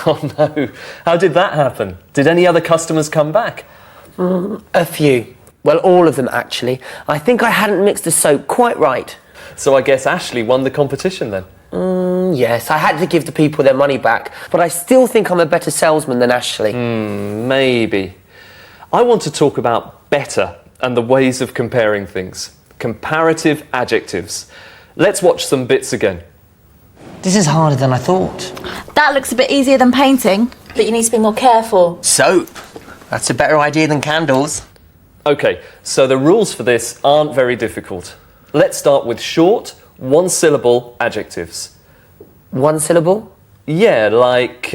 Oh no, how did that happen? Did any other customers come back? A few. Well, all of them actually. I think I hadn't mixed the soap quite right. So I guess Ashley won the competition then? Yes, I had to give the people their money back, but I still think I'm a better salesman than Ashley. Maybe. I want to talk about better and the ways of comparing things. Comparative adjectives. Let's watch some bits again. This is harder than I thought. That looks a bit easier than painting, but you need to be more careful. Soap. That's a better idea than candles. Okay, so the rules for this aren't very difficult. Let's start with short, one-syllable adjectives. One syllable? Yeah, like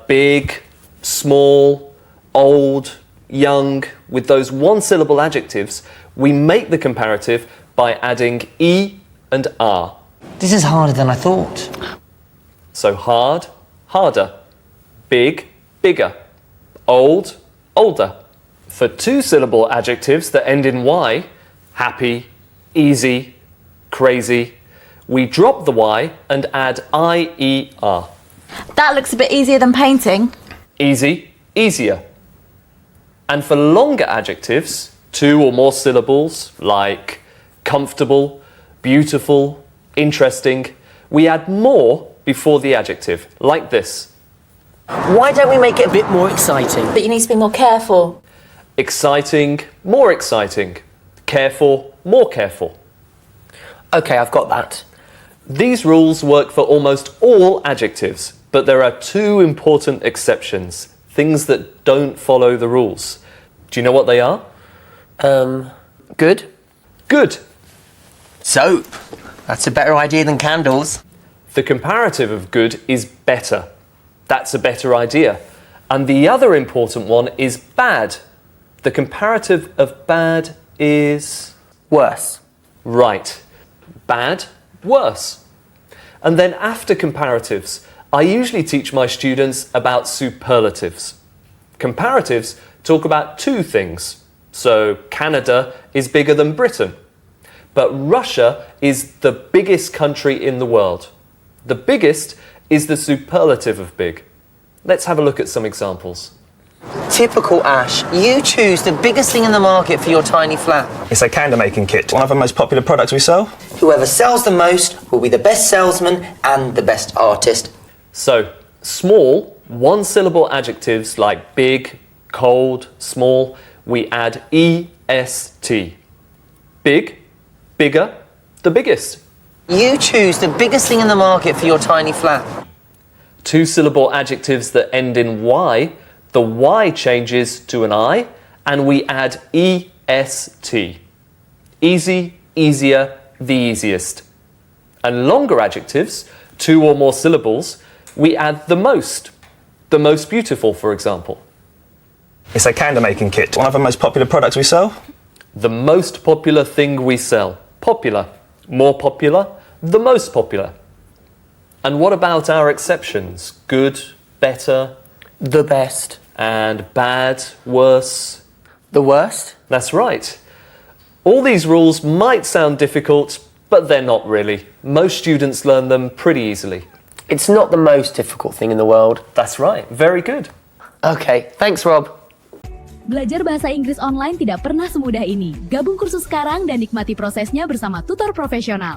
big, small, old, young. With those one-syllable adjectives, we make the comparative by adding E and R. This is harder than I thought. So hard, harder. Big, bigger. Old, older. For two-syllable adjectives that end in Y, happy, easy, crazy, we drop the Y and add IER. That looks a bit easier than painting. Easy, easier. And for longer adjectives, two or more syllables, like comfortable, beautiful, interesting, we add more before the adjective, like this. Why don't we make it a bit more exciting? But you need to be more careful. Exciting, more exciting. Careful, more careful. Okay, I've got that. These rules work for almost all adjectives, but there are two important exceptions, things that don't follow the rules. Do you know what they are? Good? Good. Soap. That's a better idea than candles. The comparative of good is better. That's a better idea. And the other important one is bad. The comparative of bad is... Worse. Right. Bad, worse. And then after comparatives, I usually teach my students about superlatives. Comparatives talk about two things. So Canada is bigger than Britain. But Russia is the biggest country in the world. The biggest is the superlative of big. Let's have a look at some examples. Typical Ash. You choose the biggest thing in the market for your tiny flat. It's a candle making kit, one of the most popular products we sell. Whoever sells the most will be the best salesman and the best artist. So, small, one-syllable adjectives like big, cold, small, we add EST. Big, bigger, the biggest. You choose the biggest thing in the market for your tiny flat. Two-syllable adjectives that end in Y, the Y changes to an I, and we add EST. Easy, easier, the easiest. And longer adjectives, two or more syllables, we add the most beautiful, for example. It's a candle making kit, one of the most popular products we sell. The most popular thing we sell. Popular. More popular, the most popular. And what about our exceptions? Good, better, The best. and bad, worse. The worst? That's right. All these rules might sound difficult, but they're not really. Most students learn them pretty easily. It's not the most difficult thing in the world. That's right. Very good. Okay, thanks Rob. Belajar bahasa Inggris online tidak pernah semudah ini. Gabung kursus sekarang dan nikmati prosesnya bersama tutor profesional.